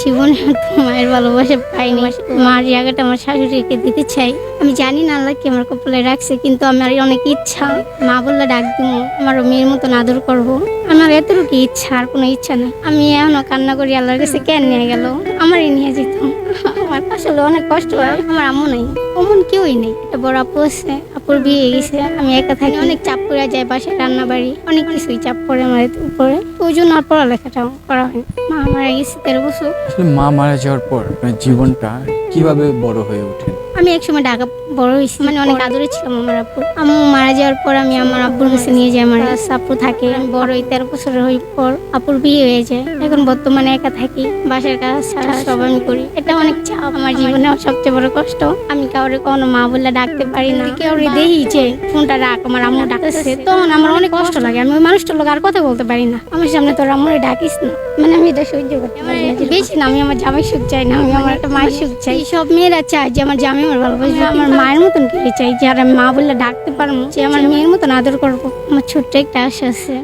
জীবনে মায়ের ভালোবাসা পাইনি। মার জায়গাটা আমার শাশুড়িকে দিতে চাই। আমি জানি না আল্লাহ কি আমার কপালে রাখছে, কিন্তু আমার অনেক ইচ্ছা মা বললে ডাক দিব, আমার মেয়ের মতন আদর করব। আমার এতটুকু ইচ্ছা, আর কোনো ইচ্ছা নেই। আমি এখনো কান্না করি আল্লাহর কাছে, কেন নিয়ে গেল, আমারই নিয়ে যেত। আমার আসলে অনেক কষ্ট হয়। আমার আম্মু নেই, অমন কেউই নেই। একটা বড় আপু আছে, আপুর বিয়ে গেছে, আমি একা থাকি। অনেক চাপ পড়ে যায়, বাসায় রান্না বাড়ি অনেক কিছুই চাপ পড়ে আমার উপরে। ওই জন্য আর পড়ালেখাটাও করা হয়। মা মারা গেছে 13 বছর। আসলে মা মারা যাওয়ার পর আপনার জীবনটা কিভাবে বড় হয়ে ওঠে? আমি একসময় ঢাকা বড় হয়েছি, মানে অনেক আদরে ছিলাম আমার আপু। আম্মু মারা যাওয়ার পর আমি আমার আব্বুর কাছে নিয়ে যাই। আমার আপু থাকে, আমি বড় হই, 13 বছরের হই পর আপুর বিয়ে হয়ে যায়। এখন বর্তমানে একা থাকি, বাসার কাজ ছাড়া সব আমি করি। এটা অনেক চাপ আমার জীবনে, সবচেয়ে বড় কষ্ট। আমি কাউরে কোনো মা বলে ডাকতে পারি না। কাউরে দেখি যে ফোনটা রাখ, আমার আম্মু ডাকতেছে, তখন আমার অনেক কষ্ট লাগে। আমি ওই মানুষটার লোক আর কথা বলতে পারি না। আমার সামনে তোর আম্মুরে ডাকিস না, মানে আমি এটা সহ্য করতে পারি না। বেশি না, আমি আমার জামাই সুখ চাই না, আমি আমার একটা মায়ের সুখ চাই। সব মেয়েরা চায় যে আমার জামাই আমার ভালোবাসবে, আমার মায়ের মতন কে চাই, যে আর আমি মা বললে ডাকতে পারবো, যে আমার মেয়ের মতন আদর করবো। আমার ছোট্ট একটা আশা আছে।